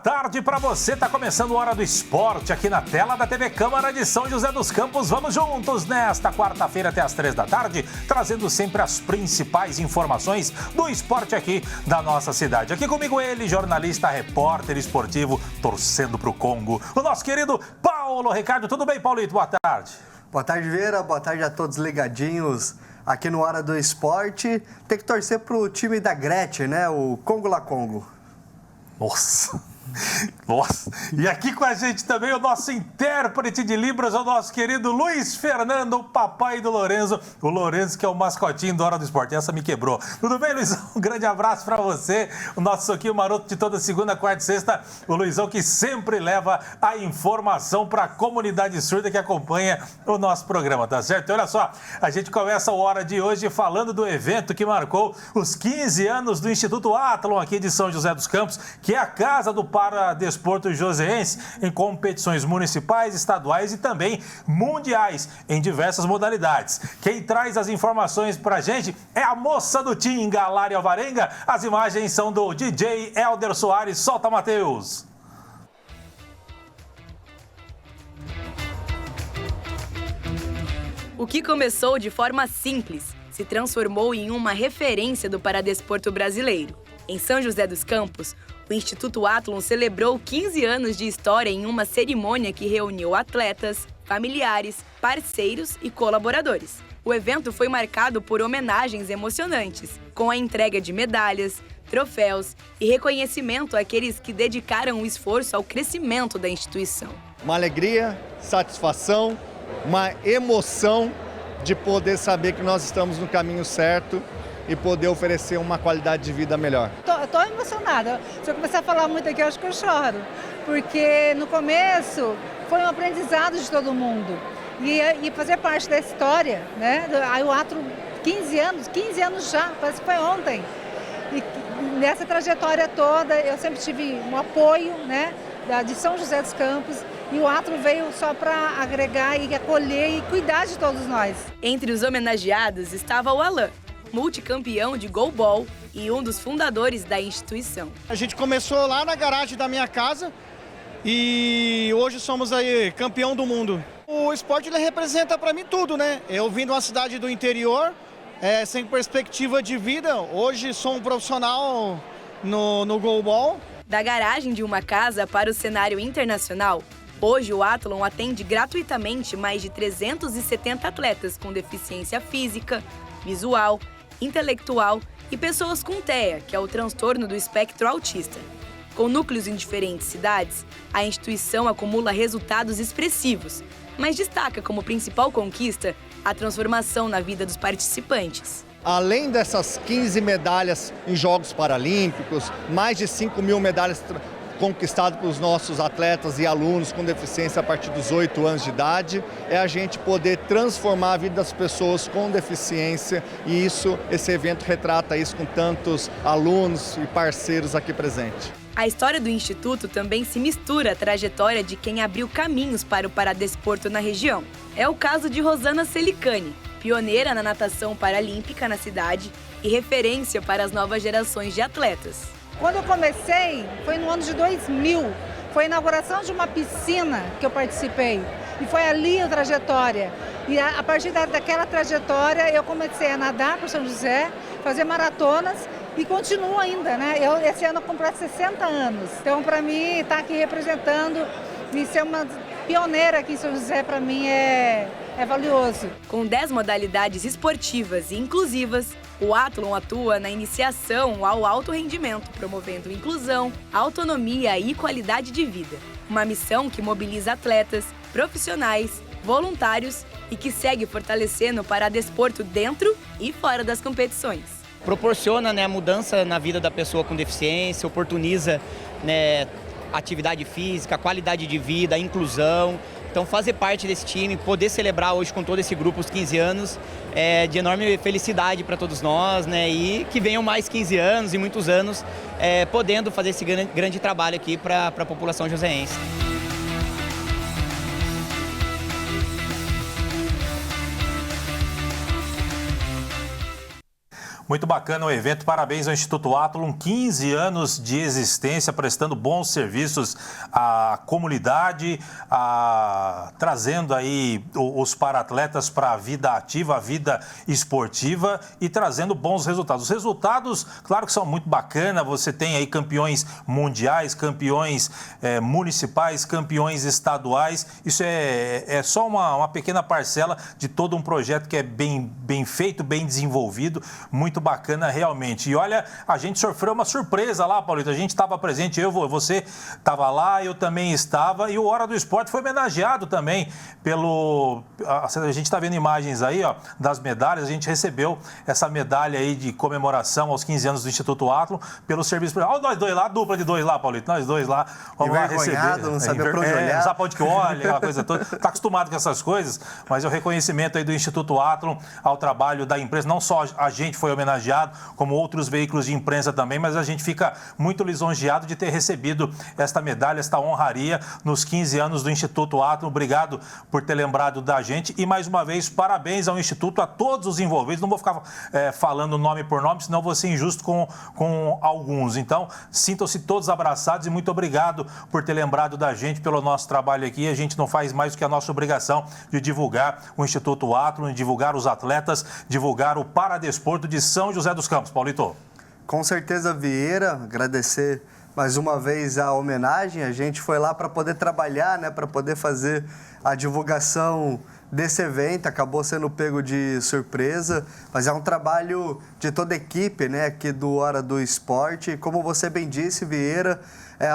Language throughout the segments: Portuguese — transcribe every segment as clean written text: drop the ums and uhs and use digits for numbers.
tarde para você. Tá começando a Hora do Esporte aqui na tela da TV Câmara de São José dos Campos. Vamos juntos nesta quarta-feira até às 3 da tarde, trazendo sempre as principais informações do esporte aqui da nossa cidade. Aqui comigo ele, jornalista, repórter esportivo, torcendo pro Congo, o nosso querido Paulo Ricardo. Tudo bem, Paulito? Boa tarde. Boa tarde, Vera. Boa tarde a todos ligadinhos aqui no Hora do Esporte. Tem que torcer pro time da Gretchen, né? O Congo La Congo. Nossa! E aqui com a gente também o nosso intérprete de Libras, o nosso querido Luiz Fernando, o papai do Lorenzo. O Lorenzo que é o mascotinho do Hora do Esporte. Essa me quebrou. Tudo bem, Luizão? Um grande abraço para você. O nosso soquinho maroto de toda segunda, quarta e sexta. O Luizão que sempre leva a informação para a comunidade surda que acompanha o nosso programa, tá certo? E olha só, a gente começa a Hora de hoje falando do evento que marcou os 15 anos do Instituto Athlon aqui de São José dos Campos, que é a casa do Paradesporto Joseense em competições municipais, estaduais e também mundiais em diversas modalidades. Quem traz as informações pra gente é a moça do Tinga, Lari Alvarenga. As imagens são do DJ Helder Soares. Solta, Matheus! O que começou de forma simples se transformou em uma referência do paradesporto brasileiro. Em São José dos Campos, o Instituto Athlon celebrou 15 anos de história em uma cerimônia que reuniu atletas, familiares, parceiros e colaboradores. O evento foi marcado por homenagens emocionantes, com a entrega de medalhas, troféus e reconhecimento àqueles que dedicaram o esforço ao crescimento da instituição. Uma alegria, satisfação, uma emoção de poder saber que nós estamos no caminho certo e poder oferecer uma qualidade de vida melhor. Estou emocionada. Se eu começar a falar muito aqui, eu acho que eu choro. Porque no começo foi um aprendizado de todo mundo. E fazer parte da história, né? Aí o Athlon, 15 anos já, parece que foi ontem. E nessa trajetória toda, eu sempre tive um apoio, né? De São José dos Campos. E o Athlon veio só para agregar e acolher e cuidar de todos nós. Entre os homenageados estava o Alain, multicampeão de goalball e um dos fundadores da instituição. A gente começou lá na garagem da minha casa e hoje somos aí campeão do mundo. O esporte ele representa para mim tudo, né? Eu vim de uma cidade do interior, sem perspectiva de vida. Hoje sou um profissional no goalball. Da garagem de uma casa para o cenário internacional, hoje o Athlon atende gratuitamente mais de 370 atletas com deficiência física, visual, intelectual e pessoas com TEA, que é o transtorno do espectro autista. Com núcleos em diferentes cidades, a instituição acumula resultados expressivos, mas destaca como principal conquista a transformação na vida dos participantes. Além dessas 15 medalhas em Jogos Paralímpicos, mais de 5 mil medalhas conquistado pelos nossos atletas e alunos com deficiência a partir dos 8 anos de idade, é a gente poder transformar a vida das pessoas com deficiência e esse evento retrata isso com tantos alunos e parceiros aqui presentes. A história do Instituto também se mistura à trajetória de quem abriu caminhos para o paradesporto na região. É o caso de Rosana Celicani, pioneira na natação paralímpica na cidade e referência para as novas gerações de atletas. Quando eu comecei, foi no ano de 2000, foi a inauguração de uma piscina que eu participei. E foi ali a trajetória. E a partir daquela trajetória, eu comecei a nadar para São José, fazer maratonas e continuo ainda, né? Esse ano eu completo 60 anos. Então, para mim, estar aqui representando e ser uma pioneira aqui em São José, para mim, é valioso. Com 10 modalidades esportivas e inclusivas, o Athlon atua na iniciação ao alto rendimento, promovendo inclusão, autonomia e qualidade de vida. Uma missão que mobiliza atletas, profissionais, voluntários e que segue fortalecendo o paradesporto dentro e fora das competições. Proporciona, né, a mudança na vida da pessoa com deficiência, oportuniza, né, atividade física, qualidade de vida, inclusão. Então, fazer parte desse time, poder celebrar hoje com todo esse grupo os 15 anos, é de enorme felicidade para todos nós, né? E que venham mais 15 anos e muitos anos podendo fazer esse grande trabalho aqui para a população joseense. Muito bacana o evento, parabéns ao Instituto Athlon, 15 anos de existência, prestando bons serviços à comunidade, trazendo aí os para-atletas para a vida ativa, a vida esportiva e trazendo bons resultados. Os resultados, claro que são muito bacanas, você tem aí campeões mundiais, campeões municipais, campeões estaduais, isso é só uma pequena parcela de todo um projeto que é bem feito, bem desenvolvido, muito bacana realmente. E olha, a gente sofreu uma surpresa lá, Paulito, a gente estava presente, você estava lá, eu também estava, e o Hora do Esporte foi homenageado também a gente está vendo imagens aí, ó, das medalhas, a gente recebeu essa medalha aí de comemoração aos 15 anos do Instituto Athlon pelo serviço. Olha nós dois lá, a dupla de dois lá, Paulito, nós dois lá, vamos lá receber. Não sabia pra onde olhar. Não sabe pra onde que olha, aquela coisa toda. Está acostumado com essas coisas, mas é o reconhecimento aí do Instituto Athlon ao trabalho da imprensa. Não só a gente foi homenageado, como outros veículos de imprensa também, mas a gente fica muito lisonjeado de ter recebido esta medalha, esta honraria nos 15 anos do Instituto Athlon. Obrigado por ter lembrado da gente e, mais uma vez, parabéns ao Instituto, a todos os envolvidos. Não vou ficar falando nome por nome, senão vou ser injusto com alguns. Então, sintam-se todos abraçados e muito obrigado por ter lembrado da gente pelo nosso trabalho aqui. A gente não faz mais do que a nossa obrigação de divulgar o Instituto Athlon, divulgar os atletas, divulgar o paradesporto de São José dos Campos. Paulito. Com certeza, Vieira, agradecer mais uma vez a homenagem. A gente foi lá para poder trabalhar, né, para poder fazer a divulgação desse evento, acabou sendo pego de surpresa, mas é um trabalho de toda a equipe, né, aqui do Hora do Esporte. E como você bem disse, Vieira,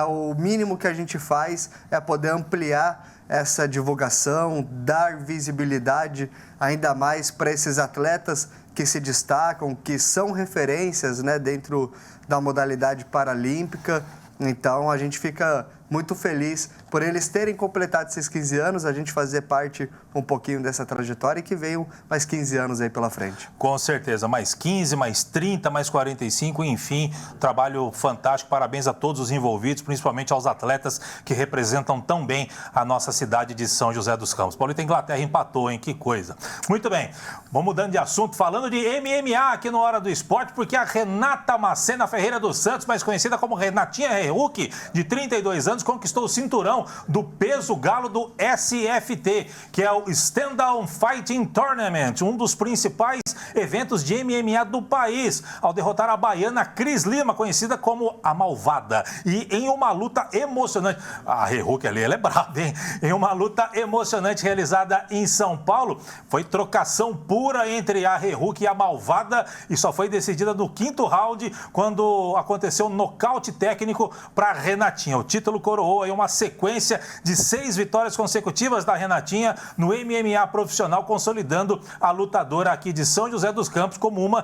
o mínimo que a gente faz é poder ampliar essa divulgação, dar visibilidade ainda mais para esses atletas que se destacam, que são referências, né, dentro da modalidade paralímpica. Então, a gente fica muito feliz por eles terem completado esses 15 anos, a gente fazer parte um pouquinho dessa trajetória e que venham mais 15 anos aí pela frente. Com certeza, mais 15, mais 30, mais 45, enfim, trabalho fantástico, parabéns a todos os envolvidos, principalmente aos atletas que representam tão bem a nossa cidade de São José dos Campos. Paulito, a Inglaterra empatou, hein? Que coisa. Muito bem, vamos mudando de assunto, falando de MMA aqui no Hora do Esporte, porque a Renata Macena Ferreira dos Santos, mais conhecida como Renatinha Herruck, de 32 anos, conquistou o cinturão do peso galo do SFT, que é o Stand Down Fighting Tournament, um dos principais eventos de MMA do país, ao derrotar a baiana Cris Lima, conhecida como a Malvada. E em uma luta emocionante, a Herruck ali, ela é braba, hein? Em uma luta emocionante realizada em São Paulo, foi trocação pura entre a Herruck e a Malvada e só foi decidida no 5º round, quando aconteceu um nocaute técnico para Renatinha. O título coroou aí uma sequência de 6 vitórias consecutivas da Renatinha no MMA profissional, consolidando a lutadora aqui de São José dos Campos como uma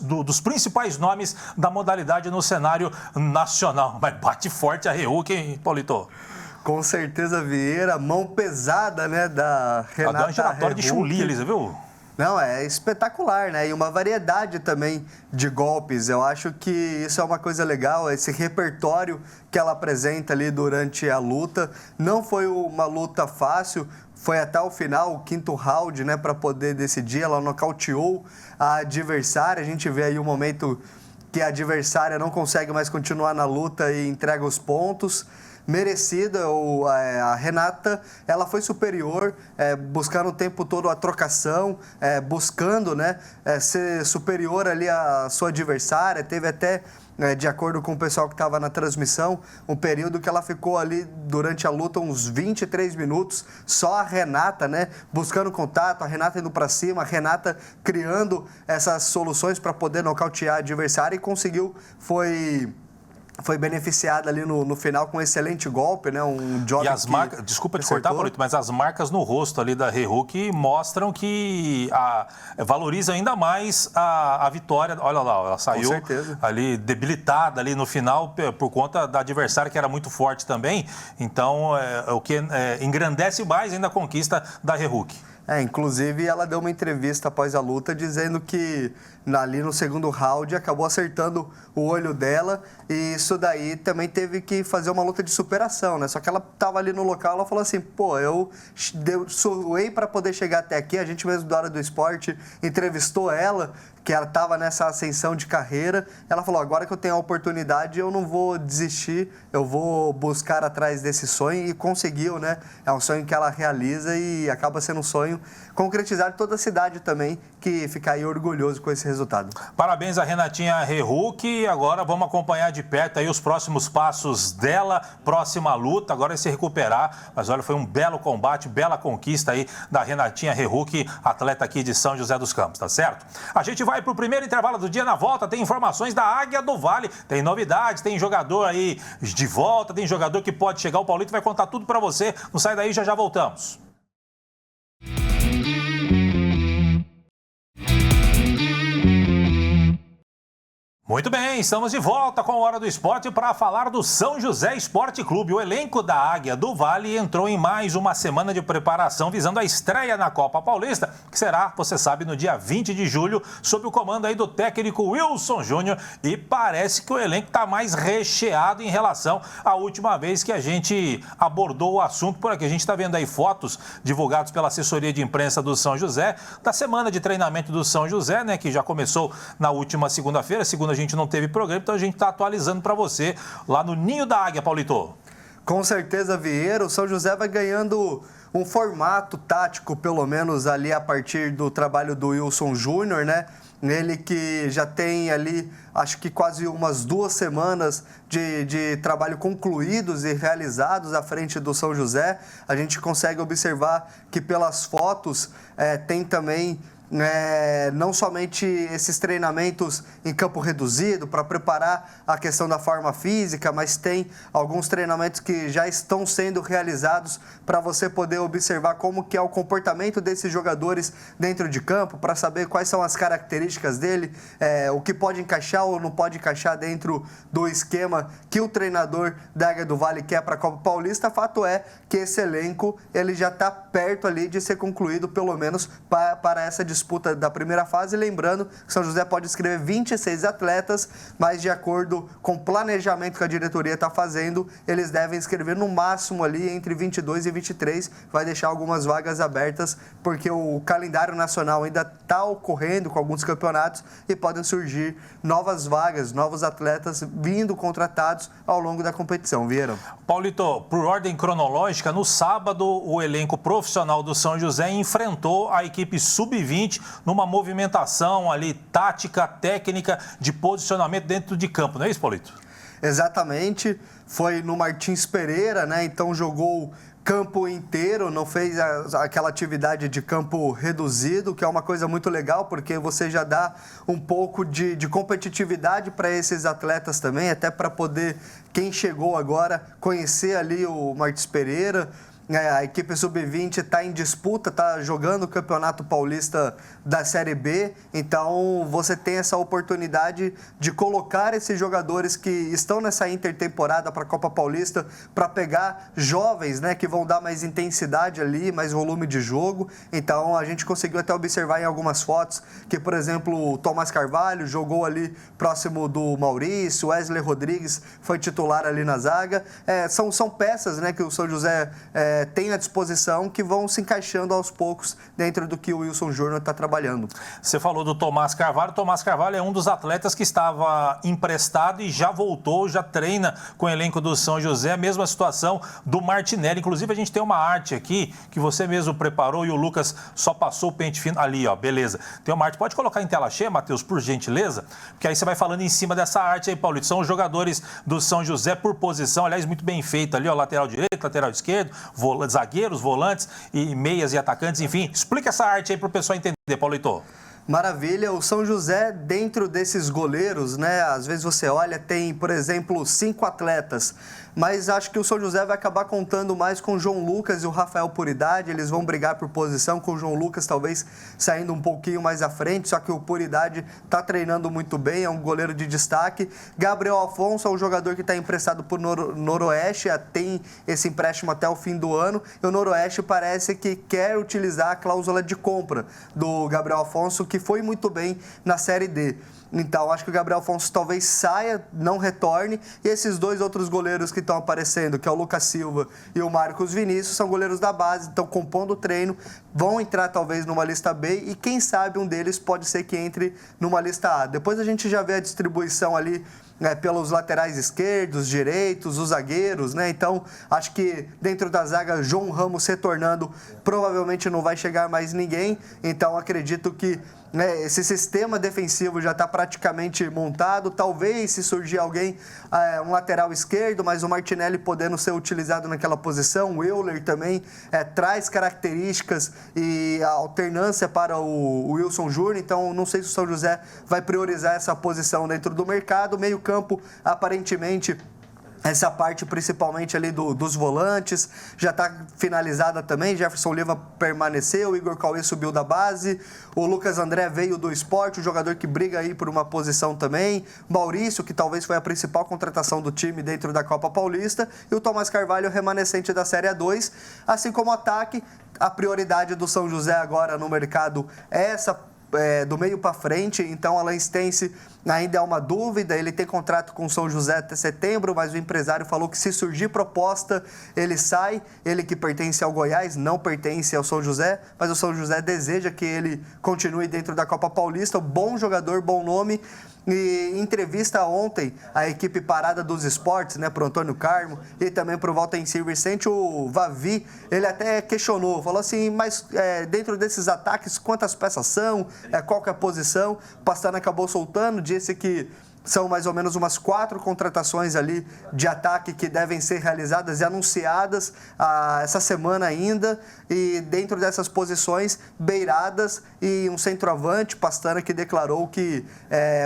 dos principais nomes da modalidade no cenário nacional. Mas bate forte a Herruck, hein, Paulito? Com certeza, Vieira, mão pesada, né, da Renata Herruck. Giratória de Chun-Li ali, você viu? Não, é espetacular, né? E uma variedade também de golpes. Eu acho que isso é uma coisa legal, esse repertório que ela apresenta ali durante a luta. Não foi uma luta fácil, foi até o final, o 5º round, né, para poder decidir. Ela nocauteou a adversária. A gente vê aí um momento que a adversária não consegue mais continuar na luta e entrega os pontos. Merecida, a Renata, ela foi superior, buscando o tempo todo a trocação, buscando, né, ser superior ali à sua adversária. Teve até, de acordo com o pessoal que estava na transmissão, um período que ela ficou ali durante a luta uns 23 minutos, só a Renata, né, buscando contato, a Renata indo para cima, a Renata criando essas soluções para poder nocautear a adversária e conseguiu, foi beneficiada ali no final com um excelente golpe, né? Um job. E as marcas, desculpa te cortar, Paulito, mas as marcas no rosto ali da Herruck mostram que valoriza ainda mais a vitória. Olha lá, ela saiu ali debilitada ali no final por conta da adversária que era muito forte também. Então, o que engrandece mais ainda a conquista da Herruck. Inclusive, ela deu uma entrevista após a luta dizendo que ali no 2º round acabou acertando o olho dela e isso daí também teve que fazer uma luta de superação, né? Só que ela estava ali no local, ela falou assim, pô, eu suei para poder chegar até aqui, a gente mesmo da Hora do Esporte entrevistou ela, que ela estava nessa ascensão de carreira. Ela falou, agora que eu tenho a oportunidade, eu não vou desistir, eu vou buscar atrás desse sonho, e conseguiu, né? É um sonho que ela realiza e acaba sendo um sonho concretizado. Toda a cidade também, que fica aí orgulhoso com esse resultado. Parabéns a Renatinha Rehuk. Agora vamos acompanhar de perto aí os próximos passos dela, próxima luta, agora é se recuperar. Mas olha, foi um belo combate, bela conquista aí da Renatinha Rehuk, atleta aqui de São José dos Campos, tá certo? A gente vai para o primeiro intervalo do dia. Na volta tem informações da Águia do Vale, tem novidades, tem jogador aí de volta, tem jogador que pode chegar. O Paulito vai contar tudo para você. Não sai daí, já voltamos. Muito bem, estamos de volta com a Hora do Esporte para falar do São José Esporte Clube. O elenco da Águia do Vale entrou em mais uma semana de preparação visando a estreia na Copa Paulista, que será, você sabe, no dia 20 de julho, sob o comando aí do técnico Wilson Júnior. E parece que o elenco está mais recheado em relação à última vez que a gente abordou o assunto por aqui. A gente está vendo aí fotos divulgadas pela assessoria de imprensa do São José, da semana de treinamento do São José, né, que já começou na última segunda-feira. Segunda a gente não teve programa, então a gente está atualizando para você lá no Ninho da Águia, Paulito. Com certeza, Vieira, o São José vai ganhando um formato tático, pelo menos ali a partir do trabalho do Wilson Júnior, né? Ele que já tem ali, acho que quase umas 2 semanas de trabalho concluídos e realizados à frente do São José. A gente consegue observar que pelas fotos tem também não somente esses treinamentos em campo reduzido para preparar a questão da forma física, mas tem alguns treinamentos que já estão sendo realizados para você poder observar como que é o comportamento desses jogadores dentro de campo, para saber quais são as características dele, o que pode encaixar ou não pode encaixar dentro do esquema que o treinador da Águia do Vale quer para a Copa Paulista. Fato é que esse elenco ele já está perto ali de ser concluído, pelo menos para essa disputa da primeira fase. Lembrando que São José pode inscrever 26 atletas, mas de acordo com o planejamento que a diretoria está fazendo, eles devem inscrever no máximo ali entre 22 e 23, vai deixar algumas vagas abertas, porque o calendário nacional ainda está ocorrendo com alguns campeonatos e podem surgir novas vagas, novos atletas vindo contratados ao longo da competição. Vieram? Paulito, por ordem cronológica, no sábado o elenco profissional do São José enfrentou a equipe sub-20 numa movimentação ali tática, técnica, de posicionamento dentro de campo, não é isso, Paulito? Exatamente, foi no Martins Pereira, né? Então jogou campo inteiro, não fez aquela atividade de campo reduzido, que é uma coisa muito legal, porque você já dá um pouco de competitividade para esses atletas também, até para poder, quem chegou agora, conhecer ali o Martins Pereira. A equipe sub-20 está em disputa, está jogando o Campeonato Paulista da Série B, então você tem essa oportunidade de colocar esses jogadores que estão nessa intertemporada para a Copa Paulista, para pegar jovens, né, que vão dar mais intensidade ali, mais volume de jogo. Então a gente conseguiu até observar em algumas fotos que, por exemplo, o Tomás Carvalho jogou ali próximo do Maurício, Wesley Rodrigues foi titular ali na zaga. São peças, né, que o São José tem à disposição, que vão se encaixando aos poucos dentro do que o Wilson Júnior está trabalhando. Você falou do Tomás Carvalho. Tomás Carvalho é um dos atletas que estava emprestado e já voltou, já treina com o elenco do São José. A mesma situação do Martinelli. Inclusive, a gente tem uma arte aqui que você mesmo preparou e o Lucas só passou o pente fino. Ali, ó, beleza. Tem uma arte. Pode colocar em tela cheia, Matheus, por gentileza? Porque aí você vai falando em cima dessa arte aí, Paulito. São os jogadores do São José por posição. Aliás, muito bem feito ali, ó, lateral direito, lateral esquerdo, zagueiros, volantes e meias e atacantes, enfim. Explica essa arte aí para o pessoal entender, Paulito. Maravilha, o São José, dentro desses goleiros, né? Às vezes você olha, tem, por exemplo, 5 atletas, mas acho que o São José vai acabar contando mais com o João Lucas e o Rafael Puridade. Eles vão brigar por posição, com o João Lucas talvez saindo um pouquinho mais à frente, só que o Puridade está treinando muito bem, é um goleiro de destaque. Gabriel Afonso é um jogador que está emprestado por Noroeste, tem esse empréstimo até o fim do ano, e o Noroeste parece que quer utilizar a cláusula de compra do Gabriel Afonso, que foi muito bem na Série D. Então, acho que o Gabriel Afonso talvez saia, não retorne. E esses dois outros goleiros que estão aparecendo, que é o Lucas Silva e o Marcos Vinícius, são goleiros da base, estão compondo o treino, vão entrar talvez numa lista B e quem sabe um deles pode ser que entre numa lista A. Depois a gente já vê a distribuição ali pelos laterais esquerdos, direitos, os zagueiros, né? Então, acho que dentro da zaga, João Ramos retornando, provavelmente não vai chegar mais ninguém. Então, acredito que esse sistema defensivo já está praticamente montado. Talvez, se surgir alguém, um lateral esquerdo, mas o Martinelli podendo ser utilizado naquela posição. O Euler também traz características e a alternância para o Wilson Júnior. Então, não sei se o São José vai priorizar essa posição dentro do mercado. Meio campo, aparentemente, essa parte principalmente ali dos volantes já está finalizada também. Jefferson Oliva permaneceu, o Igor Cauê subiu da base, o Lucas André veio do Sport, o jogador que briga aí por uma posição também, Maurício, que talvez foi a principal contratação do time dentro da Copa Paulista, e o Tomás Carvalho, remanescente da Série A2, assim como o ataque. A prioridade do São José agora no mercado é essa do meio para frente. Então, Alain Stense ainda é uma dúvida, ele tem contrato com o São José até setembro, mas o empresário falou que se surgir proposta, ele sai. Ele que pertence ao Goiás, não pertence ao São José, mas o São José deseja que ele continue dentro da Copa Paulista. Bom jogador, bom nome. E entrevista ontem a equipe parada dos esportes, né, para o Antônio Carmo e também para o Valtencir Vicente, o Vavi, ele até questionou, falou assim, mas dentro desses ataques, quantas peças são, qual que é a posição? O Pastana acabou soltando, disse que são mais ou menos umas 4 contratações ali de ataque que devem ser realizadas e anunciadas essa semana ainda. E dentro dessas posições, beiradas e um centroavante, Pastana, que declarou que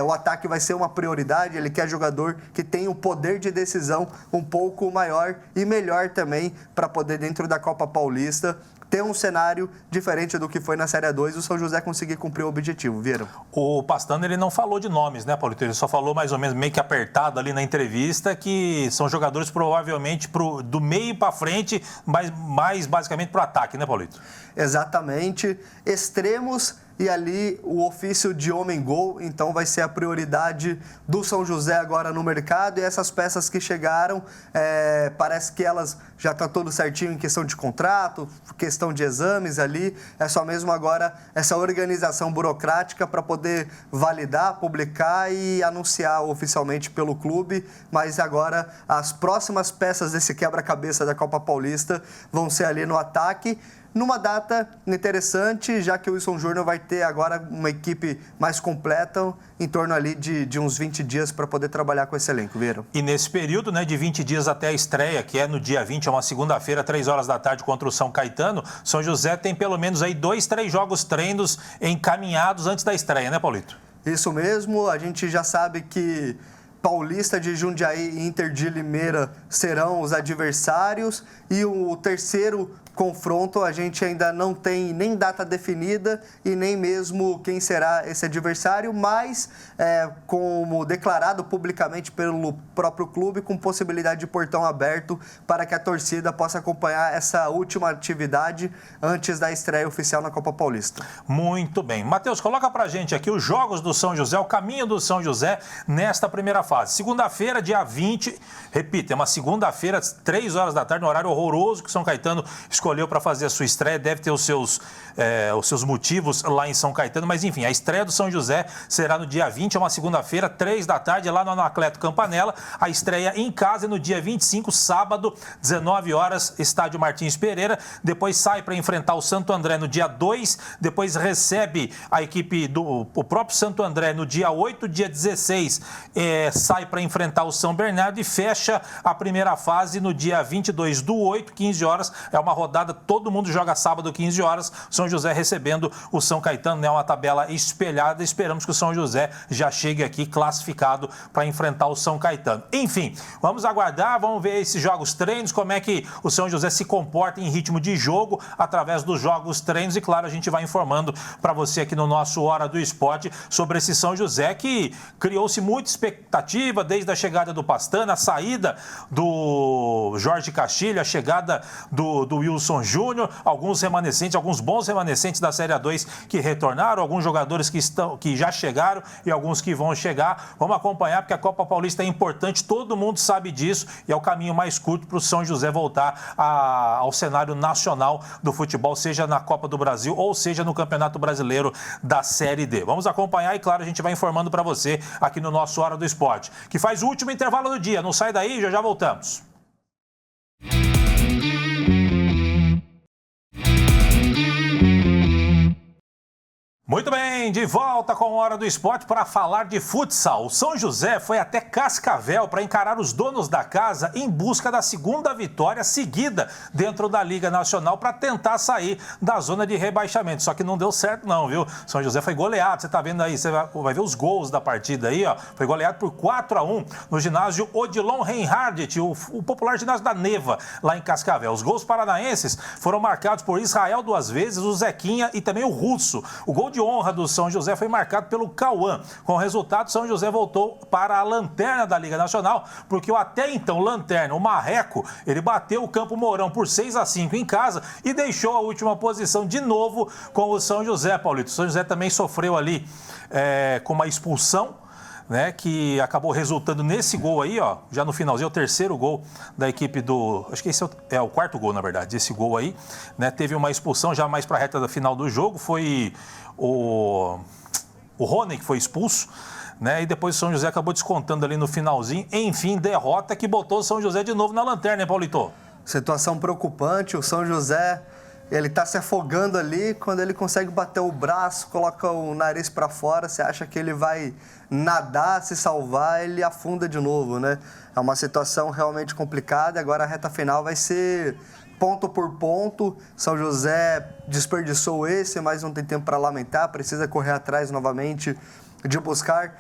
o ataque vai ser uma prioridade. Ele quer jogador que tenha um poder de decisão um pouco maior e melhor também para poder, dentro da Copa Paulista, ter um cenário diferente do que foi na Série A2 e o São José conseguir cumprir o objetivo, viram? O Pastana, ele não falou de nomes, né, Paulito? Ele só falou mais ou menos meio que apertado ali na entrevista que são jogadores provavelmente do meio para frente, mas mais basicamente para o ataque, né, Paulito? Exatamente. Extremos e ali o ofício de homem-gol, então vai ser a prioridade do São José agora no mercado. E essas peças que chegaram, parece que elas já estão tudo certinho em questão de contrato, questão de exames ali. É só mesmo agora essa organização burocrática para poder validar, publicar e anunciar oficialmente pelo clube. Mas agora as próximas peças desse quebra-cabeça da Copa Paulista vão ser ali no ataque. Numa data interessante, já que o Wilson Júnior vai ter agora uma equipe mais completa, em torno ali de uns 20 dias para poder trabalhar com esse elenco, viram? E nesse período, né, de 20 dias até a estreia, que é no dia 20, é uma segunda-feira, 3 horas da tarde, contra o São Caetano, São José tem pelo menos aí 2, 3 jogos treinos encaminhados antes da estreia, né, Paulito? Isso mesmo, a gente já sabe que Paulista de Jundiaí e Inter de Limeira serão os adversários, e o terceiro confronto a gente ainda não tem nem data definida e nem mesmo quem será esse adversário, mas como declarado publicamente pelo próprio clube, com possibilidade de portão aberto para que a torcida possa acompanhar essa última atividade antes da estreia oficial na Copa Paulista. Muito bem. Matheus, coloca pra gente aqui os jogos do São José, o caminho do São José nesta primeira fase. Segunda-feira, dia 20, repito, é uma segunda-feira, 3 horas da tarde, um horário horroroso que o São Caetano escolheu para fazer a sua estreia, deve ter os seus motivos lá em São Caetano, mas enfim, a estreia do São José será no dia 20, é uma segunda-feira, 3 da tarde, lá no Anacleto Campanella. A estreia em casa é no dia 25, sábado, 19 horas, estádio Martins Pereira. Depois sai para enfrentar o Santo André no dia 2, depois recebe a equipe do próprio Santo André no dia 8, dia 16, sai para enfrentar o São Bernardo e fecha a primeira fase no dia 22 do 8, 15 horas, é uma rodada, todo mundo joga sábado, 15 horas, São José recebendo o São Caetano, né? Uma tabela espelhada, esperamos que o São José já chegue aqui classificado para enfrentar o São Caetano. Enfim, vamos aguardar, vamos ver esses jogos treinos, como é que o São José se comporta em ritmo de jogo através dos jogos treinos e, claro, a gente vai informando para você aqui no nosso Hora do Esporte sobre esse São José que criou-se muita expectativa desde a chegada do Pastana, a saída do Jorge Castilho, a chegada do Wilson Adilson Júnior, alguns remanescentes, alguns bons remanescentes da Série A2 que retornaram, alguns jogadores que já chegaram e alguns que vão chegar. Vamos acompanhar, porque a Copa Paulista é importante, todo mundo sabe disso e é o caminho mais curto para o São José voltar ao cenário nacional do futebol, seja na Copa do Brasil ou seja no Campeonato Brasileiro da Série D. Vamos acompanhar e, claro, a gente vai informando para você aqui no nosso Hora do Esporte, que faz o último intervalo do dia. Não sai daí, já voltamos. Muito bem, de volta com a Hora do Esporte para falar de futsal. O São José foi até Cascavel para encarar os donos da casa em busca da segunda vitória seguida dentro da Liga Nacional para tentar sair da zona de rebaixamento. Só que não deu certo não, viu? São José foi goleado, você está vendo aí, você vai ver os gols da partida aí, ó. Foi goleado por 4-1 no ginásio Odilon Reinhardt, o popular ginásio da Neva, lá em Cascavel. Os gols paranaenses foram marcados por Israel 2 vezes, o Zequinha e também o Russo. O gol de honra do São José foi marcado pelo Cauã. Com o resultado, São José voltou para a lanterna da Liga Nacional, porque o até então lanterna, o Marreco, ele bateu o Campo Mourão por 6-5 em casa e deixou a última posição de novo com o São José, Paulito. O São José também sofreu ali com uma expulsão, né, que acabou resultando nesse gol aí, ó, já no finalzinho, o terceiro gol da equipe do... Acho que esse é o quarto gol, na verdade, esse gol aí, né, teve uma expulsão já mais para a reta da final do jogo, foi o Rony que foi expulso, né, e depois o São José acabou descontando ali no finalzinho, enfim, derrota que botou o São José de novo na lanterna, hein, Paulito? Situação preocupante, o São José... Ele está se afogando ali, quando ele consegue bater o braço, coloca o nariz para fora, você acha que ele vai nadar, se salvar, ele afunda de novo, né? É uma situação realmente complicada, agora a reta final vai ser ponto por ponto. São José desperdiçou esse, mas não tem tempo para lamentar, precisa correr atrás novamente de buscar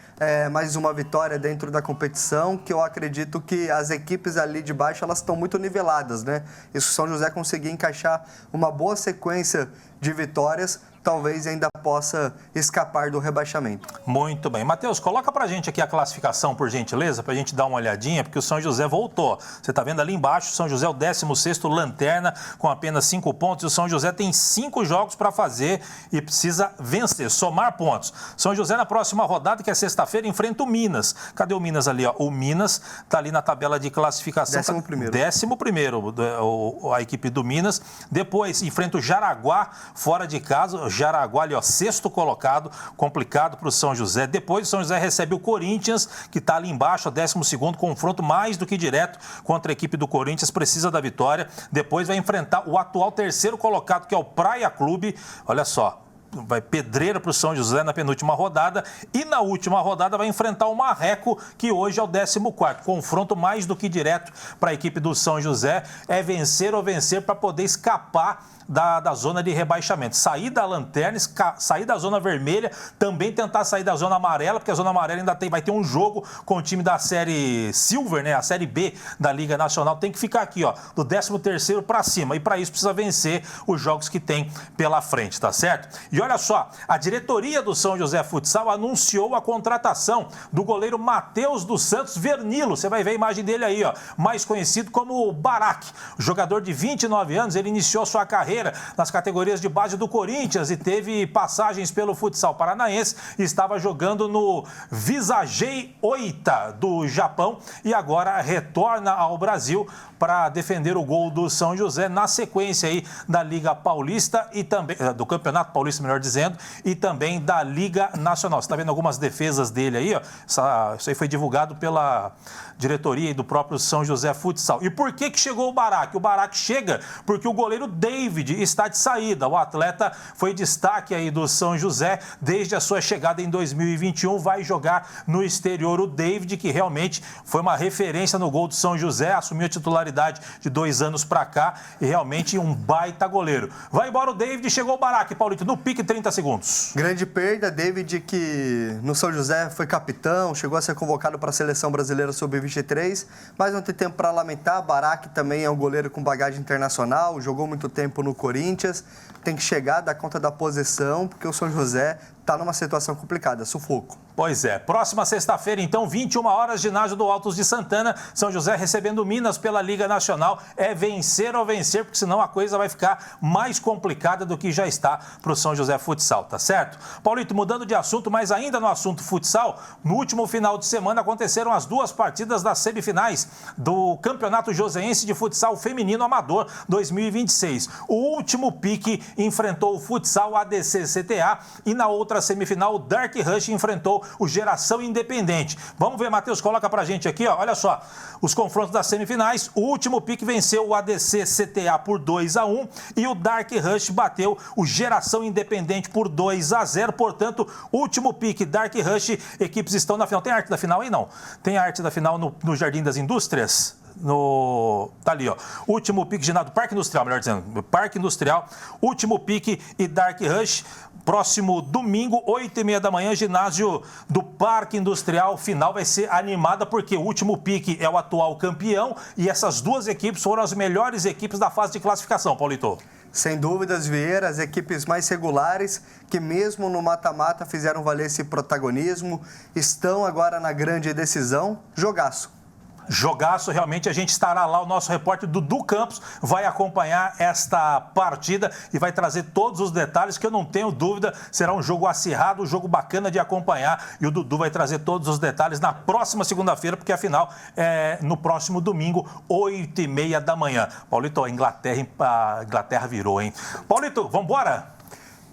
mais uma vitória dentro da competição, que eu acredito que as equipes ali de baixo, elas estão muito niveladas, né? E se o São José conseguir encaixar uma boa sequência de vitórias, talvez ainda possa escapar do rebaixamento. Muito bem. Matheus, coloca pra gente aqui a classificação, por gentileza, pra gente dar uma olhadinha, porque o São José voltou. Você tá vendo ali embaixo, o São José é o 16º lanterna, com apenas 5 pontos, e o São José tem 5 jogos para fazer e precisa vencer, somar pontos. São José na próxima rodada, que é sexta-feira, enfrenta o Minas. Cadê o Minas ali, ó? O Minas tá ali na tabela de classificação. 11º, a equipe do Minas. Depois enfrenta o Jaraguá, fora de casa. O Jaraguá ali, ó, 6º colocado, complicado para o São José. Depois o São José recebe o Corinthians, que está ali embaixo, ó, 12º, confronto mais do que direto contra a equipe do Corinthians, precisa da vitória. Depois vai enfrentar o atual 3º colocado, que é o Praia Clube. Olha só, vai pedreira para o São José na penúltima rodada e na última rodada vai enfrentar o Marreco, que hoje é o 14º. Confronto mais do que direto para a equipe do São José, é vencer ou vencer para poder escapar da zona de rebaixamento. Sair da lanterna, sair da zona vermelha, também tentar sair da zona amarela, porque a zona amarela ainda vai ter um jogo com o time da Série Silver, né? A Série B da Liga Nacional tem que ficar aqui, ó, do 13º para cima. E para isso precisa vencer os jogos que tem pela frente, tá certo? E olha só, a diretoria do São José Futsal anunciou a contratação do goleiro Matheus dos Santos Vernilo. Você vai ver a imagem dele aí, ó, mais conhecido como Barack. O jogador de 29 anos, ele iniciou sua carreira nas categorias de base do Corinthians e teve passagens pelo futsal paranaense e estava jogando no Visagei Oita do Japão e agora retorna ao Brasil para defender o gol do São José na sequência aí da Liga Paulista e também do Campeonato Paulista, melhor dizendo, e também da Liga Nacional. Você está vendo algumas defesas dele aí, ó. Isso aí foi divulgado pela diretoria e do próprio São José Futsal. E por que chegou o Barack? O Barack chega porque o goleiro David está de saída. O atleta foi destaque aí do São José desde a sua chegada em 2021, vai jogar no exterior. O David, que realmente foi uma referência no gol do São José, assumiu a titularidade de 2 anos para cá e realmente um baita goleiro. Vai embora o David, chegou o Barack, Paulito, no pique, 30 segundos. Grande perda, David, que no São José foi capitão, chegou a ser convocado para a Seleção Brasileira Sub-23, mas não tem tempo para lamentar. Barack também é um goleiro com bagagem internacional, jogou muito tempo no Corinthians, tem que chegar, dar conta da posição, porque o São José está numa situação complicada, sufoco. Pois é. Próxima sexta-feira, então, 21 horas, ginásio do Altos de Santana. São José recebendo Minas pela Liga Nacional. É vencer ou vencer, porque senão a coisa vai ficar mais complicada do que já está para o São José Futsal, tá certo? Paulito, mudando de assunto, mas ainda no assunto futsal, no último final de semana aconteceram as 2 partidas das semifinais do Campeonato Joseense de Futsal Feminino Amador 2026. O último pique enfrentou o Futsal ADC-CTA e na outra semifinal o Dark Rush enfrentou o Geração Independente. Vamos ver, Matheus, coloca pra gente aqui, ó. Olha só, os confrontos das semifinais. O último pique venceu o ADC-CTA por 2-1 e o Dark Rush bateu o Geração Independente por 2-0. Portanto, último pique, Dark Rush, equipes estão na final. Tem arte da final aí? Não. Tem a arte da final no Jardim das Indústrias? Tá ali, ó. Último pique, ginásio do Parque Industrial, melhor dizendo. Parque Industrial, último pique e Dark Rush. Próximo domingo, 8h30 da manhã, ginásio do Parque Industrial. Final vai ser animada porque o último pique é o atual campeão e essas 2 equipes foram as melhores equipes da fase de classificação, Paulito. Sem dúvidas, Vieira, as equipes mais regulares, que mesmo no mata-mata fizeram valer esse protagonismo, estão agora na grande decisão. Jogaço. Jogaço, realmente a gente estará lá, o nosso repórter Dudu Campos vai acompanhar esta partida e vai trazer todos os detalhes que eu não tenho dúvida, será um jogo acirrado, um jogo bacana de acompanhar e o Dudu vai trazer todos os detalhes na próxima segunda-feira, porque afinal é no próximo domingo, 8h30 da manhã. Paulito, a Inglaterra virou, hein? Paulito, vamos embora?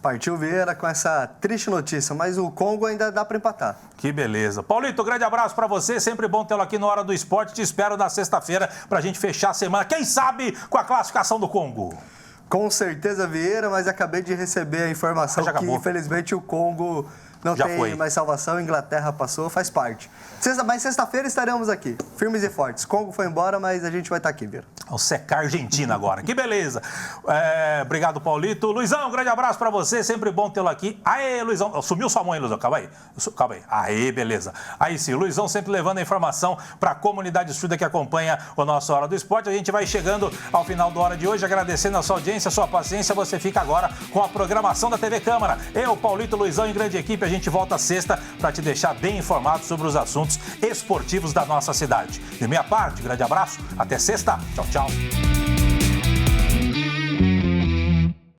Partiu Vieira com essa triste notícia, mas o Congo ainda dá para empatar. Que beleza. Paulito, grande abraço para você, sempre bom tê-lo aqui no Hora do Esporte. Te espero na sexta-feira para a gente fechar a semana, quem sabe, com a classificação do Congo. Com certeza, Vieira, mas acabei de receber a informação que, infelizmente, o Congo não já tem foi. mais salvação. A Inglaterra passou, faz parte. Mas sexta-feira estaremos aqui, firmes e fortes. Congo foi embora, mas a gente vai estar aqui, Vieira. Vamos secar a Argentina agora. Que beleza. Obrigado, Paulito. Luizão, um grande abraço para você. Sempre bom tê-lo aqui. Aê, Luizão. Sumiu sua mão aí, Luizão. Calma aí. Calma aí. Aê, beleza. Aí sim, Luizão sempre levando a informação para a comunidade surda que acompanha o nosso Hora do Esporte. A gente vai chegando ao final da hora de hoje, agradecendo a sua audiência, a sua paciência. Você fica agora com a programação da TV Câmara. Eu, Paulito, Luizão e grande equipe, a gente volta sexta para te deixar bem informado sobre os assuntos esportivos da nossa cidade. De minha parte, grande abraço. Até sexta. Tchau, tchau.